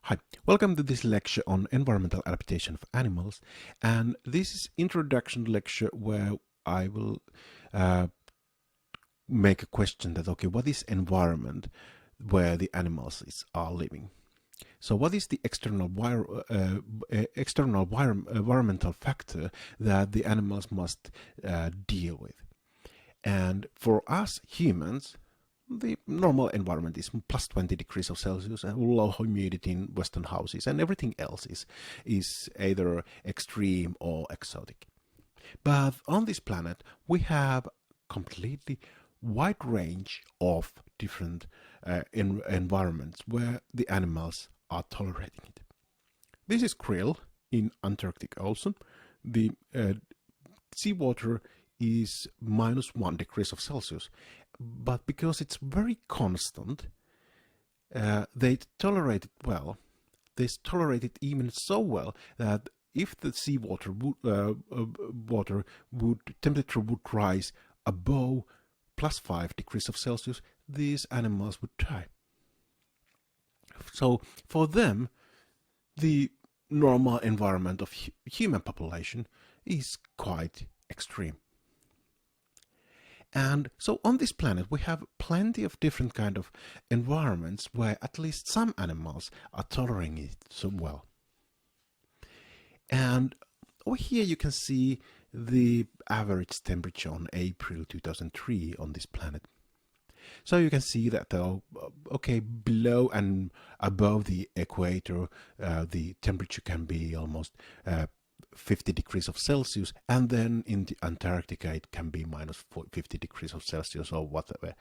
Hi, welcome to this lecture on environmental adaptation of animals, and this is introduction lecture where I will make a question that what is environment where the animals are living? So what is the environmental factor that the animals must deal with? And for us humans, the normal environment is plus 20 degrees of Celsius and low humidity in Western houses, and everything else is either extreme or exotic. But on this planet, we have completely wide range of different environments where the animals are tolerating it. This is krill in Antarctic Ocean. The seawater is minus 1 degrees of Celsius, but because it's very constant, they tolerate it well. They tolerate it even so well that if the seawater temperature would rise above plus 5 degrees of Celsius, these animals would die. So for them, the normal environment of human population is quite extreme. And so on this planet we have plenty of different kind of environments where at least some animals are tolerating it so well. And over here you can see the average temperature on April 2003 on this planet. So you can see that below and above the equator the temperature can be almost 50 degrees of Celsius, and then in the Antarctica it can be minus 50 degrees of Celsius or whatever.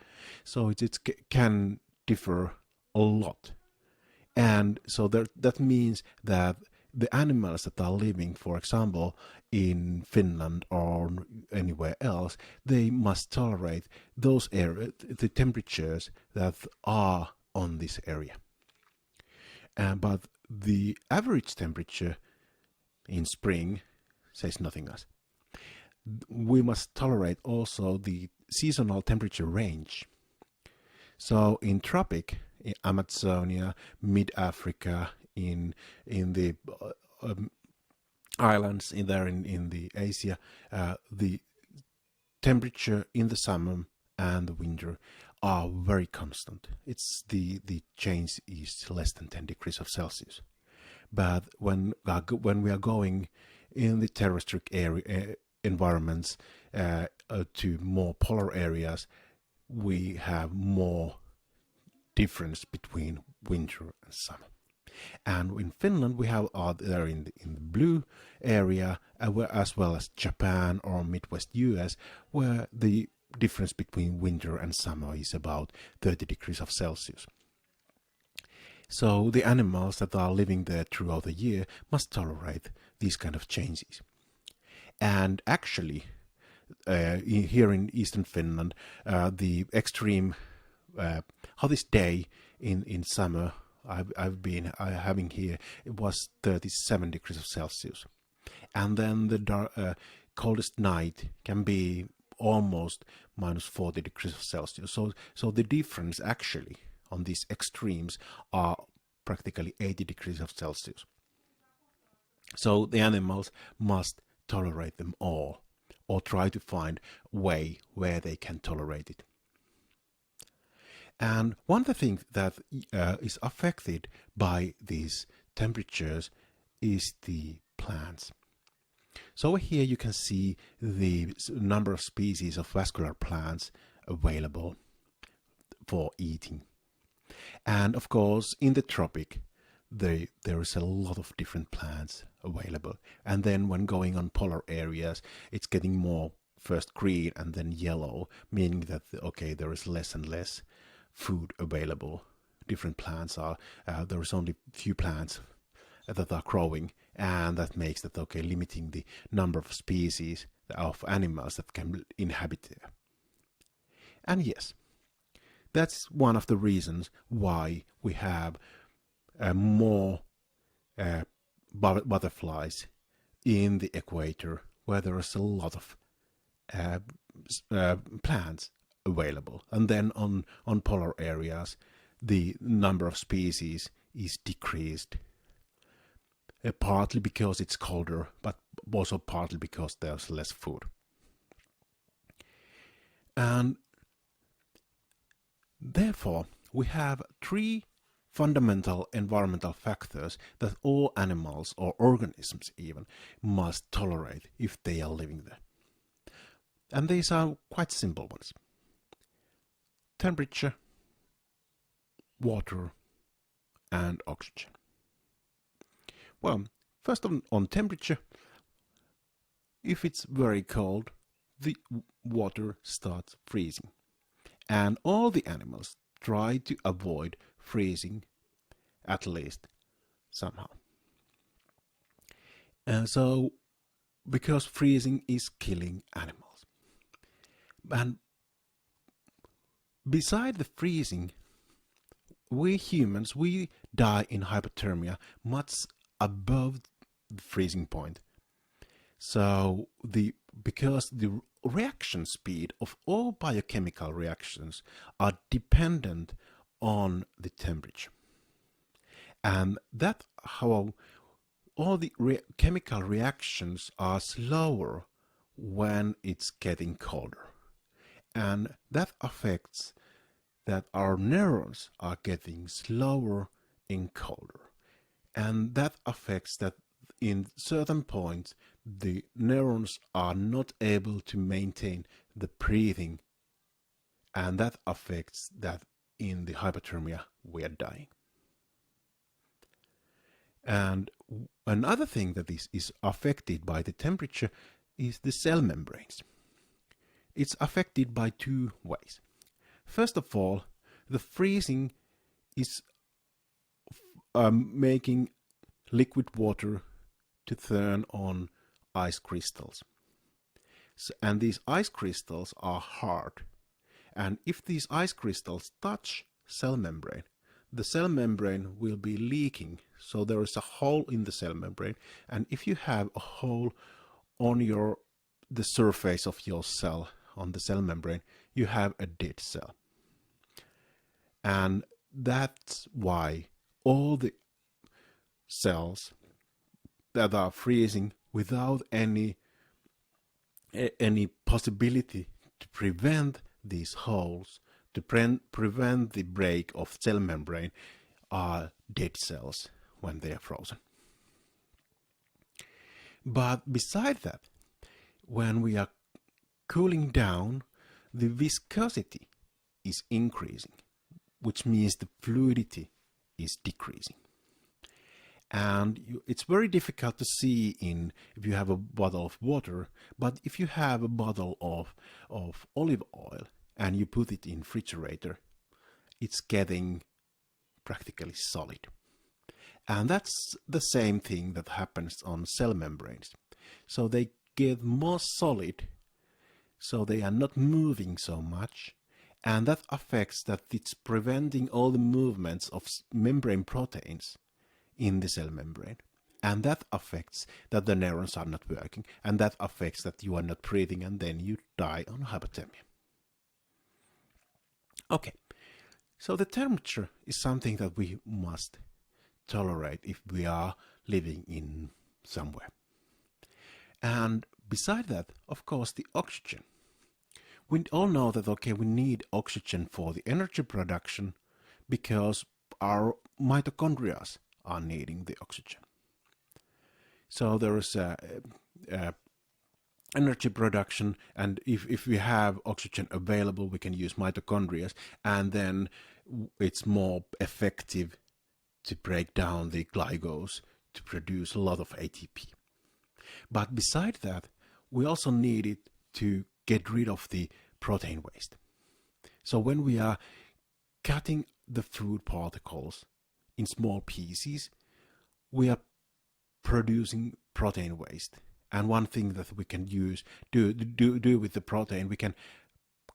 So it can differ a lot. And so that means that the animals that are living, for example, in Finland or anywhere else, they must tolerate those the temperatures that are on this area. But the average temperature in spring says nothing else. We must tolerate also the seasonal temperature range. So in tropic, in Amazonia, mid-Africa, in the islands in the Asia, the temperature in the summer and the winter are very constant. It's the change is less than 10 degrees of Celsius. But when we are going in the terrestrial environments to more polar areas, we have more difference between winter and summer. And in Finland we have there in the blue area, as well as Japan or Midwest US, where the difference between winter and summer is about 30 degrees of Celsius. So the animals that are living there throughout the year must tolerate these kind of changes. And actually, here in eastern Finland, the extreme hottest day in summer I've been having here, it was 37 degrees of Celsius. And then the coldest night can be almost minus 40 degrees of Celsius. So the difference actually on these extremes are practically 80 degrees of Celsius. So the animals must tolerate them all, or try to find a way where they can tolerate it. And one of the things that is affected by these temperatures is the plants. So over here you can see the number of species of vascular plants available for eating. And of course, in the tropic, there is a lot of different plants available. And then when going on polar areas, it's getting more first green and then yellow, meaning that, there is less and less food available. Different plants are, there is only few plants that are growing, and that makes that, limiting the number of species of animals that can inhabit there. And yes, that's one of the reasons why we have more butterflies in the equator, where there is a lot of plants available. And then on polar areas, the number of species is decreased. Partly because it's colder, but also partly because there's less food. And therefore, we have three fundamental environmental factors that all animals or organisms even must tolerate if they are living there. And these are quite simple ones: temperature, water, and oxygen. Well, first on temperature, if it's very cold, the water starts freezing. And all the animals try to avoid freezing, at least somehow. And so, because freezing is killing animals. And beside the freezing, we humans, we die in hypothermia much above the freezing point. So because the reaction speed of all biochemical reactions are dependent on the temperature. And that how all the chemical reactions are slower when it's getting colder. And that affects that our neurons are getting slower in colder. And that affects that in certain points the neurons are not able to maintain the breathing, and that affects that in the hypothermia we are dying. And another thing that is affected by the temperature is the cell membranes. It's affected by two ways. First of all, the freezing is making liquid water to turn on ice crystals. And these ice crystals are hard. And if these ice crystals touch cell membrane, the cell membrane will be leaking. So there is a hole in the cell membrane. And if you have a hole on the surface of your cell, on the cell membrane, you have a dead cell. And that's why all the cells that are freezing without any possibility to prevent these holes, to prevent the break of cell membrane, are dead cells when they are frozen. But beside that, when we are cooling down, the viscosity is increasing, which means the fluidity is decreasing. And it's very difficult to see if you have a bottle of water, but if you have a bottle of olive oil and you put it in refrigerator, it's getting practically solid. And that's the same thing that happens on cell membranes. So they get more solid, so they are not moving so much, and that affects that it's preventing all the movements of membrane proteins in the cell membrane. And that affects that the neurons are not working, and that affects that you are not breathing, and then you die on hypothermia. Okay, so the temperature is something that we must tolerate if we are living in somewhere. And beside that, of course, the oxygen. We all know that, okay, we need oxygen for the energy production because our mitochondria are needing the oxygen. So there is energy production, and if we have oxygen available, we can use mitochondria, and then it's more effective to break down the glycose to produce a lot of ATP. But beside that, we also need it to get rid of the protein waste. So when we are cutting the food particles in small pieces, we are producing protein waste. And one thing that we can do with the protein, we can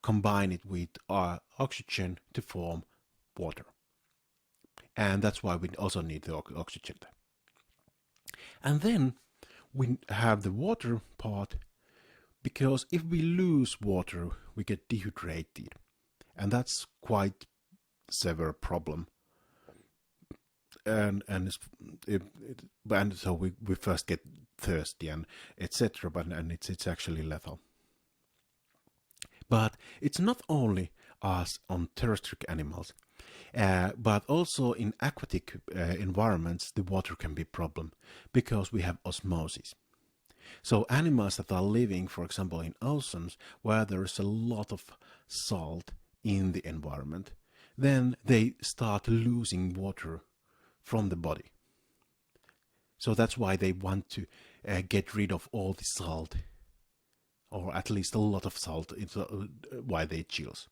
combine it with our oxygen to form water. And that's why we also need the oxygen there. And then we have the water part, because if we lose water, we get dehydrated. And that's quite severe problem. and so we first get thirsty and etc. But and it's actually lethal. But it's not only us on terrestrial animals, but also in aquatic environments the water can be a problem because we have osmosis. So animals that are living, for example, in oceans where there is a lot of salt in the environment, then they start losing water from the body. So that's why they want to get rid of all the salt, or at least a lot of salt, why they chills.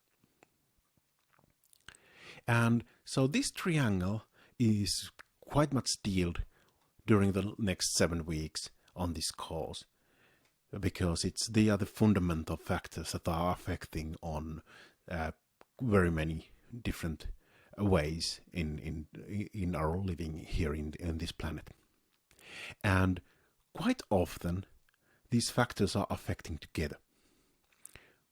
And so this triangle is quite much dealt during the next 7 weeks on this course, because they are the fundamental factors that are affecting on very many different ways in our living here in this planet. And quite often these factors are affecting together,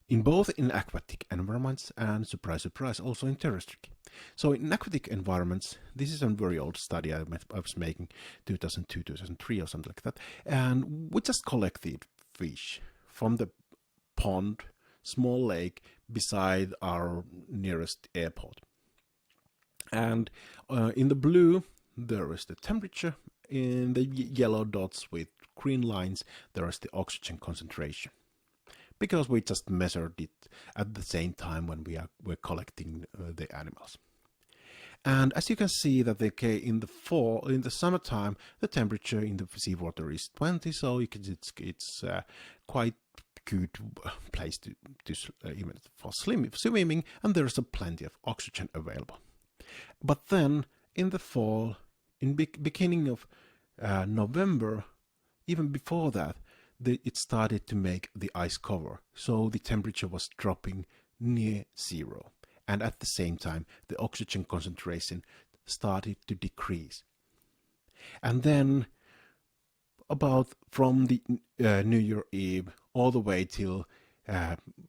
in both in aquatic environments and, surprise surprise, also in terrestrial. So in aquatic environments, this is a very old study I was making 2002, 2003 or something like that, and we just collected fish from the pond, small lake beside our nearest airport. And in the blue there is the temperature, in the yellow dots with green lines there is the oxygen concentration, because we just measured it at the same time when we're collecting the animals. And as you can see that in the summertime, the temperature in the seawater is 20, so it's quite good place to even for swimming, and there's plenty of oxygen available. But then in the fall, in beginning of November, even before that, it started to make the ice cover, so the temperature was dropping near zero, and at the same time the oxygen concentration started to decrease. And then about from the New Year Eve all the way till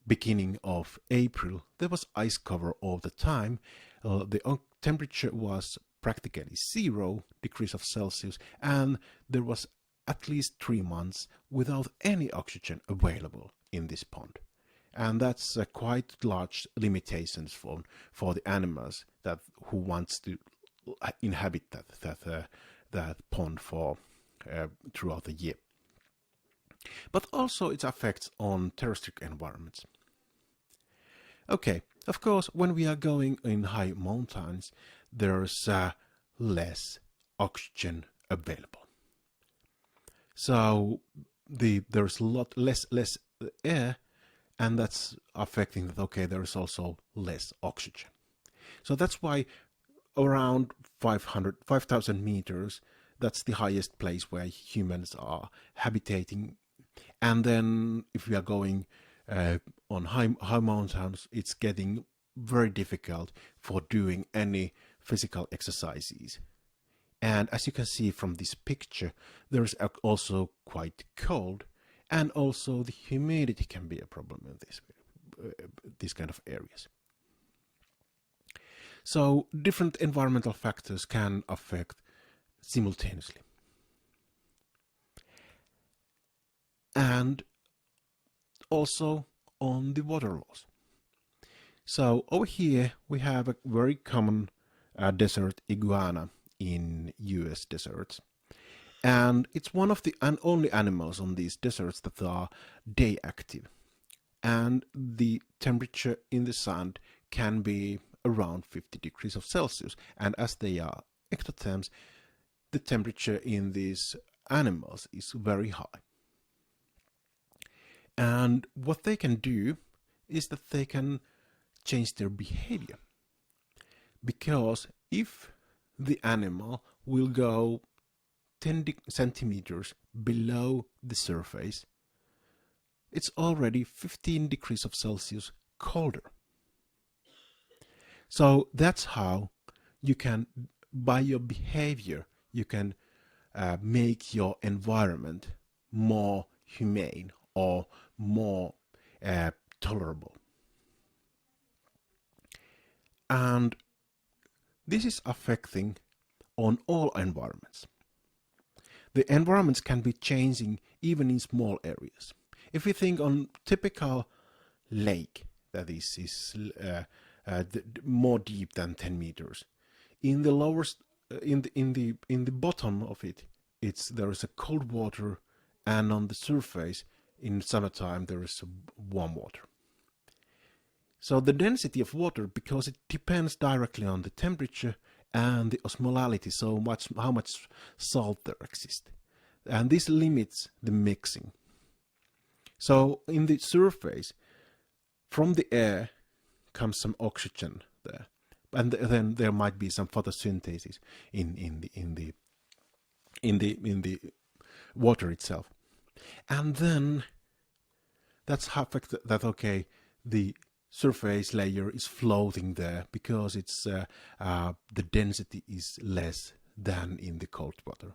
beginning of April, there was ice cover all the time. The temperature was practically 0 degrees of Celsius, and there was at least 3 months without any oxygen available in this pond. And that's quite large limitations for the animals who wants to inhabit that pond for throughout the year. But also it affects on terrestrial environments. Okay, of course, when we are going in high mountains, there's less oxygen available. So there's a lot less air, and that's affecting that. Okay, there is also less oxygen. So that's why around 5,000 meters, that's the highest place where humans are habitating. And then if we are going on high mountains, it's getting very difficult for doing any physical exercises. And as you can see from this picture, there's also quite cold, and also the humidity can be a problem in this kind of areas. So different environmental factors can affect simultaneously. And also on the water loss. So over here we have a very common desert iguana in US deserts, and it's one of the only animals on these deserts that are day active, and the temperature in the sand can be around 50 degrees of Celsius, and as they are ectotherms, the temperature in these animals is very high. And what they can do is that they can change their behavior, because if the animal will go 10 centimeters below the surface, it's already 15 degrees of Celsius colder. So that's how you can, by your behavior, you can make your environment more humane or more tolerable. And this is affecting on all environments. The environments can be changing even in small areas. If we think on typical lake that is more deep than 10 meters, in the lowest, in the bottom of it, there is a cold water, and on the surface in summertime there is warm water. So the density of water, because it depends directly on the temperature and the osmolality, so much how much salt there exists, and this limits the mixing. So in the surface, from the air comes some oxygen there, and then there might be some photosynthesis in the water itself, and then that's how that okay, the surface layer is floating there because it's the density is less than in the cold water.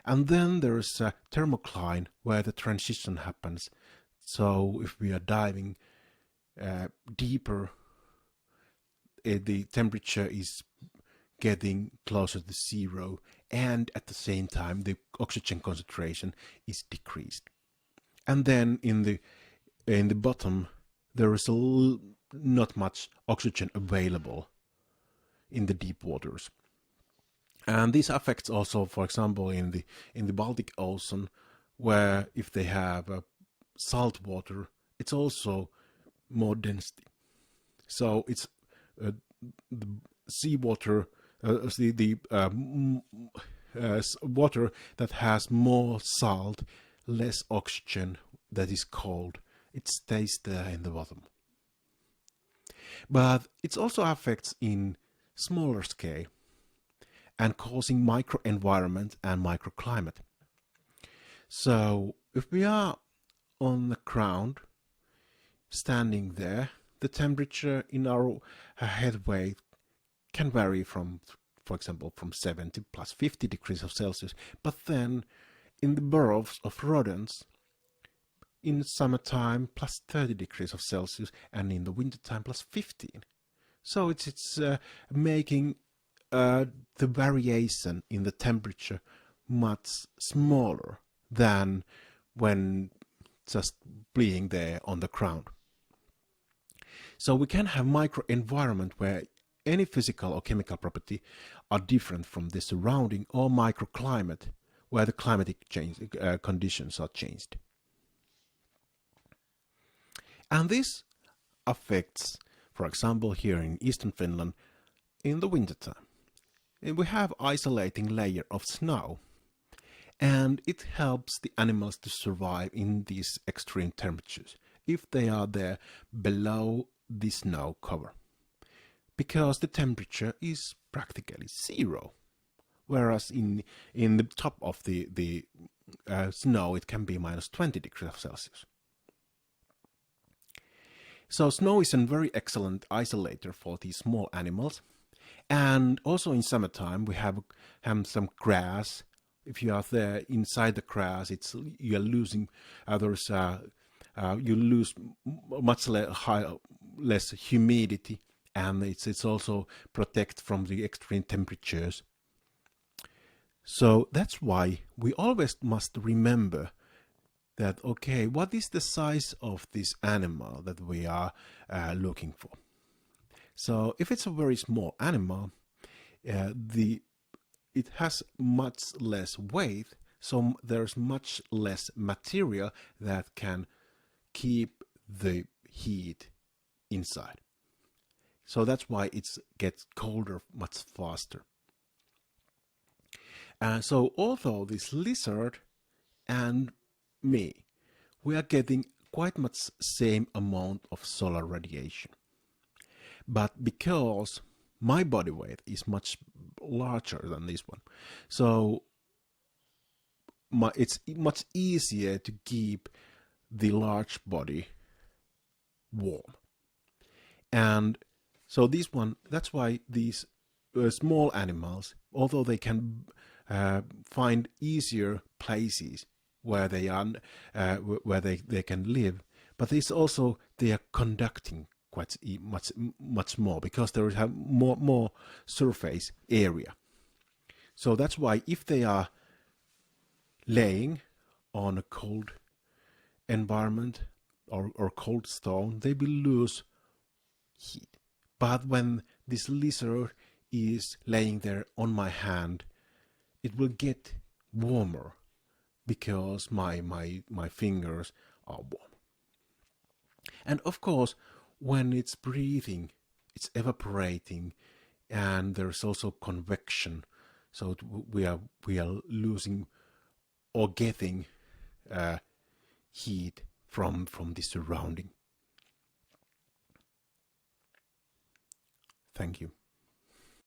And then there is a thermocline where the transition happens. So if we are diving deeper, the temperature is getting closer to zero, and at the same time the oxygen concentration is decreased. And then in the bottom there is not much oxygen available in the deep waters. And this affects also, for example, in the Baltic Ocean, where if they have salt water, it's also more density. So it's the seawater, water that has more salt, less oxygen, that is cold. It stays there in the bottom. But it also affects in smaller scale and causing microenvironment and microclimate. So if we are on the ground, standing there, the temperature in our head weight can vary from, for example, from 70 plus 50 degrees of Celsius. But then in the burrows of rodents, in summertime plus 30 degrees of Celsius, and in the wintertime plus 15. So it's making the variation in the temperature much smaller than when just being there on the ground. So we can have microenvironment where any physical or chemical property are different from the surrounding, or microclimate where the climatic conditions are changed. And this affects, for example, here in eastern Finland, in the wintertime. We have isolating layer of snow, and it helps the animals to survive in these extreme temperatures if they are there below the snow cover, because the temperature is practically zero, whereas in the top of the snow it can be minus 20 degrees Celsius. So snow is a very excellent isolator for these small animals. And also in summertime we have some grass. If you are there inside the grass, you are losing you lose much less humidity, and it's also protect from the extreme temperatures. So that's why we always must remember that, okay, what is the size of this animal that we are looking for? So if it's a very small animal, it has much less weight, so there's much less material that can keep the heat inside. So that's why it gets colder much faster. So although this lizard and me, we are getting quite much same amount of solar radiation, but because my body weight is much larger than this one, so it's much easier to keep the large body warm. And so that's why these small animals, although they can find easier places where they are, where they can live, but it's also they are conducting quite much more, because there is more surface area. So that's why if they are laying on a cold environment or cold stone, they will lose heat. But when this lizard is laying there on my hand, it will get warmer because my fingers are warm. And of course, when it's breathing, it's evaporating, and there's also convection. So we are losing or getting heat from the surrounding. Thank you.